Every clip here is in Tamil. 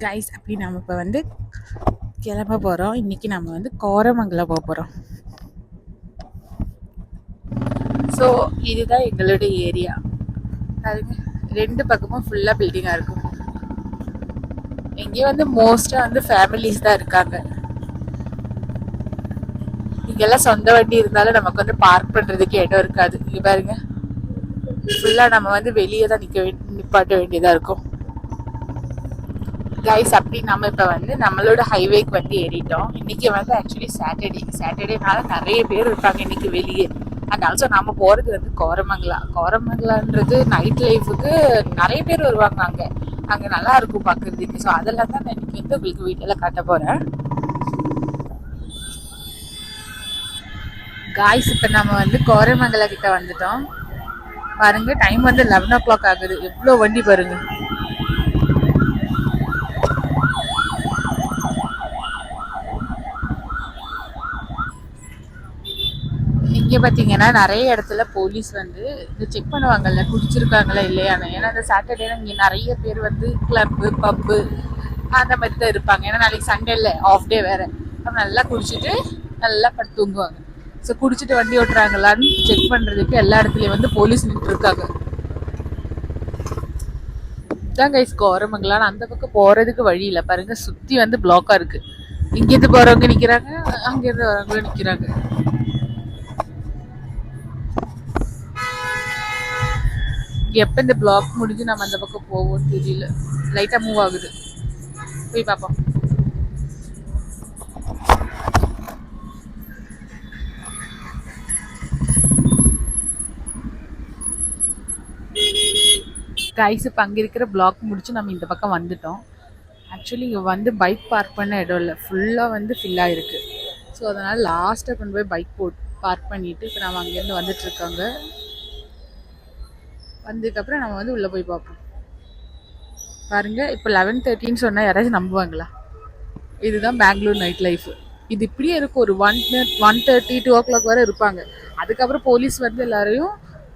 கைஸ் அப்படி நம்ம இப்போ வந்து கிளம்ப போகிறோம். இன்றைக்கி நம்ம வந்து கோரமங்கலம் போக போகிறோம். ஸோ இதுதான் எங்களுடைய ஏரியா. அதுங்க ரெண்டு பக்கமும் ஃபுல்லாக பில்டிங்காக இருக்கும். இங்கே வந்து மோஸ்ட்டாக வந்து ஃபேமிலிஸ் தான் இருக்காங்க. இங்கெல்லாம் சொந்த வண்டி இருந்தாலும் நமக்கு வந்து பார்க் பண்ணுறதுக்கு இடம் இருக்காது. இங்கே பாருங்க, ஃபுல்லாக நம்ம வந்து வெளியே தான் நிப்பாட்ட வேண்டியதாக இருக்கும். கைஸ் அப்படி நம்ம இப்போ வந்து நம்மளோட ஹைவேக்கு வந்து ஏறிட்டோம். இன்னைக்கு வந்து ஆக்சுவலி சாட்டர்டேனால நிறைய பேர் இருக்காங்க இன்னைக்கு வெளியே. அண்ட் ஆல்சோ நம்ம போகிறது வந்து கோரமங்கலான்றது நைட் லைஃபுக்கு நிறைய பேர் வருவாங்க. அங்கே நல்லா இருக்கும் பார்க்குறதுக்கு. ஸோ அதெல்லாம் தான் நான் இன்னைக்கு வந்து உங்களுக்கு வீட்டில் காட்ட போகிறேன். காய்ஸ் இப்போ நம்ம வந்து கோரமங்கலம் கிட்ட வந்துட்டோம். பாருங்க, டைம் வந்து 11 o'clock ஆகுது. எவ்வளோ வண்டி பாருங்க. இங்கே பார்த்தீங்கன்னா நிறைய இடத்துல போலீஸ் வந்து இந்த செக் பண்ணுவாங்கல்ல, குடிச்சிருக்காங்களா இல்லையான்னு. ஏன்னா இந்த சாட்டர்டே இங்கே நிறைய பேர் வந்து கிளப்பு பப்பு அந்த மாதிரி தான் இருப்பாங்க. ஏன்னா நாளைக்கு சண்டே இல்லை, ஆஃப் டே வேறு. அப்புறம் நல்லா குடிச்சிட்டு நல்லா படுத்து தூங்குவாங்க. ஸோ குடிச்சிட்டு வண்டி ஓட்டுறாங்களான்னு செக் பண்ணுறதுக்கு எல்லா இடத்துலையும் வந்து போலீஸ் நின்று இருக்காங்க. இதுதான் கைஸ் கோரமங்கலம். அந்த பக்கம் போகிறதுக்கு வழி இல்லை பாருங்க, சுற்றி வந்து பிளாக்காக இருக்குது. இங்கேருந்து போகிறவங்க நிற்கிறாங்க, அங்கேருந்து வரவங்களும் நிற்கிறாங்க. எப்போ இந்த பிளாக் முடிஞ்சு நம்ம அந்த பக்கம் போவோம் தெரியல. லைட்டாக மூவ் ஆகுது, போய் பார்ப்போம். கைஸ் இப்போ அங்கே இருக்கிற பிளாக் முடிச்சு நம்ம இந்த பக்கம் வந்துட்டோம். ஆக்சுவலி இங்கே வந்து பைக் பார்க் பண்ண இடம் இல்லை, ஃபுல்லாக வந்து ஃபில்லாக இருக்குது. ஸோ அதனால் லாஸ்ட்டாக கொண்டு போய் பைக் பார்க் பண்ணிவிட்டு இப்போ நம்ம அங்கேருந்து வந்துட்டுருக்காங்க. வந்ததுக்கப்புறம் நம்ம வந்து உள்ளே போய் பார்ப்போம். பாருங்கள், இப்போ 11:30 சொன்னால் யாராச்சும் நம்புவாங்களா? இதுதான் பெங்களூர் நைட் லைஃப். இது இப்படியே இருக்கும். ஒரு 1:30 2 o'clock வரை இருப்பாங்க. அதுக்கப்புறம் போலீஸ் வந்து எல்லாரையும்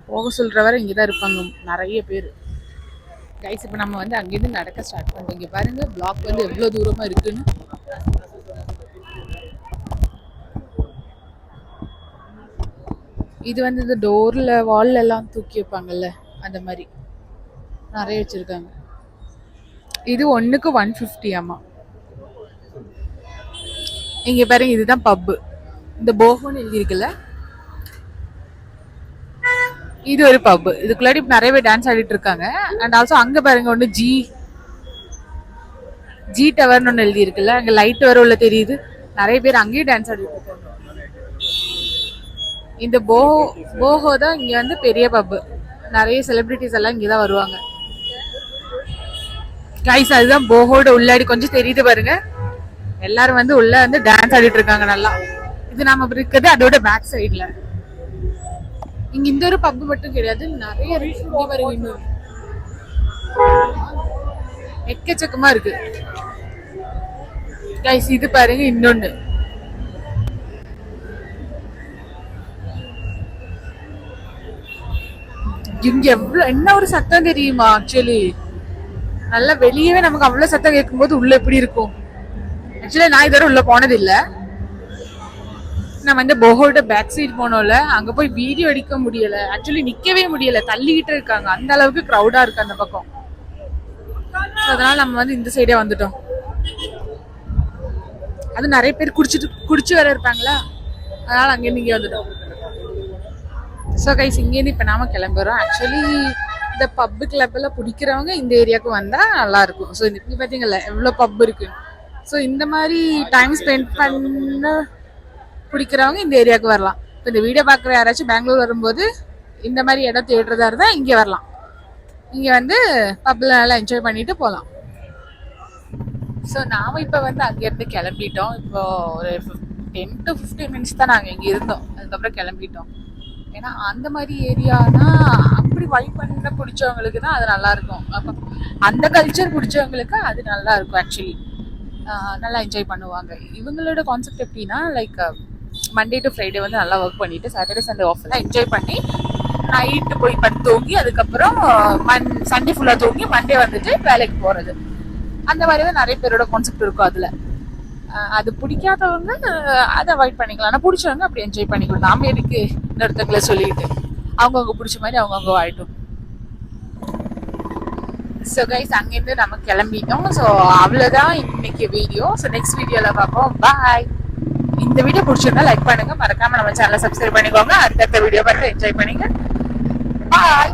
போக சொல்கிற வரை இங்கே தான் இருப்பாங்க நிறைய பேர். கைஸ் இப்போ நம்ம வந்து அங்கேருந்து நடக்க ஸ்டார்ட் பண்ணுறோம். இங்கே பாருங்க, பிளாக் வந்து எவ்வளோ தூரமாக இருக்குன்னு. இது வந்து இந்த டோரில் வால்ல எல்லாம் தூக்கி வைப்பாங்கல்ல, அந்த மாதிரி நிறைய வச்சுருக்காங்க. இது ஒன்றுக்கு 150 ஆமா. இங்கே பாருங்க, இதுதான் பப்பு. இந்த போகோன்னு எழுதியிருக்குல்ல, இது ஒரு பப். இதுக்குள்ளாடி நிறைய பேர் டான்ஸ் ஆடிட்டு இருக்காங்க. அண்ட் ஆல்சோ அங்க பாருங்க, ஒன்று ஜி டவர்னு ஒன்று எழுதி இருக்குல்ல, அங்கே லைட் வர உள்ள தெரியுது. நிறைய பேர் அங்கேயும் டான்ஸ் ஆடிட்டு இருக்காங்க. இந்த போஹோ தான் இங்கே வந்து பெரிய பப்பு. நிறைய செலிபிரிட்டிஸ் எல்லாம் இங்கே தான் வருவாங்க. கைஸ் அதுதான் போஹோட உள்ளாடி கொஞ்சம் தெரியுது பாருங்க. எல்லாரும் வந்து உள்ள வந்து டான்ஸ் ஆடிட்டு இருக்காங்க நல்லா. இது நாம இருக்கிறது அதோட பேக் சைட்ல. இங்க இந்த ஒரு பப் மட்டும் கிடையாது, நிறைய இருக்கு பாருங்க. இன்னும் எக்கச்சக்கமா இருக்கு கைஸ். இது பாருங்க இன்னொன்னு. இங்க எவ்வளவு என்ன ஒரு சத்தம் தெரியுமா? ஆக்சுவலி நல்லா வெளியவே நமக்கு அவ்வளவு சத்தம் கேட்கும் போது உள்ள எப்படி இருக்கும்? ஆக்சுவலி நான் இதோட உள்ள போனது இல்ல. நம்ம வந்து போஹோட பேக் சைடு போனோம்ல, அங்க போய் வீடியோ எடுக்க முடியல. ஆக்சுவலி நிக்கவே முடியல, தள்ளிக்கிட்டு இருக்காங்க. அந்த அளவுக்கு க்ரௌடா இருக்கு அந்த பக்கம். அதனால நம்ம வந்து இந்த சைடே வந்துட்டோம். அது நிறைய பேர் குடிச்சு வேற இருப்பாங்களா, அதனால அங்கேருந்து இங்கே வந்துட்டோம். ஸோ கைஸ் இங்கேருந்து இப்போ நாம கிளம்புறோம். ஆக்சுவலி இந்த பப்பு கிளப்பில் பிடிக்கிறவங்க இந்த ஏரியாவுக்கு வந்தால் நல்லா இருக்கும். ஸோ இங்கே பார்த்தீங்கல்ல எவ்வளோ பப் இருக்கு. ஸோ இந்த மாதிரி டைம் ஸ்பெண்ட் பண்ண பிடிக்கிறவங்க இந்த ஏரியாவுக்கு வரலாம். இப்போ இந்த வீடியோ பார்க்குற யாராச்சும் பெங்களூர் வரும்போது இந்த மாதிரி இடம் தேடுறதா இருந்தால் இங்கே வரலாம். இங்கே வந்து பப்பில் நல்லா என்ஜாய் பண்ணிட்டு போகலாம். ஸோ நாம் இப்போ வந்து அங்கேருந்து கிளம்பிட்டோம். இப்போ ஒரு 10 to 15 minutes தான் நாங்கள் இங்கே இருந்தோம். அதுக்கப்புறம் கிளம்பிட்டோம். ஏன்னா அந்த மாதிரி ஏரியானா அப்படி வைப் பண்ண பிடிச்சவங்களுக்கு தான் அது நல்லாயிருக்கும். அப்போ அந்த கல்ச்சர் பிடிச்சவங்களுக்கு அது நல்லா இருக்கும். ஆக்சுவலி நல்லா என்ஜாய் பண்ணுவாங்க. இவங்களோட கான்செப்ட் எப்படின்னா, லைக் மண்டே டு ஃப்ரைடே வந்து நல்லா ஒர்க் பண்ணிவிட்டு சாட்டர்டே சண்டே ஆஃப்லாம் என்ஜாய் பண்ணி நைட்டு போய் படுத்து தூங்கி அதுக்கப்புறம் சண்டே ஃபுல்லாக தூங்கி மண்டே வந்துட்டு வேலைக்கு போகிறது. அந்த மாதிரி தான் நிறைய பேரோட கான்செப்ட் இருக்கும் அதுல. அது பிடிக்காதவங்க அதை அவாய்ட் பண்ணிக்கலாம். ஆனா பிடிச்சவங்க அப்படி என்ஜாய் பண்ணிக்கலாம். நாம எதுக்கு இன்னொருத்தங்களை சொல்லிட்டு, அவங்கவுங்க பிடிச்ச மாதிரி அவங்கவுங்க வாழட்டும். ஸோ கைஸ், அங்கேருந்து நம்ம கிளம்பிட்டோம். ஸோ அவ்வளோதான் இன்னைக்கு வீடியோ. ஸோ நெக்ஸ்ட் வீடியோவில் பார்ப்போம். பாய். இந்த வீடியோ பிடிச்சிருந்தா லைக் பண்ணுங்க, மறக்காம நம்ம சேனலை சப்ஸ்கிரைப் பண்ணிக்கோங்க. அடுத்தடுத்த வீடியோ பார்த்து என்ஜாய் பண்ணுங்க. பாய்.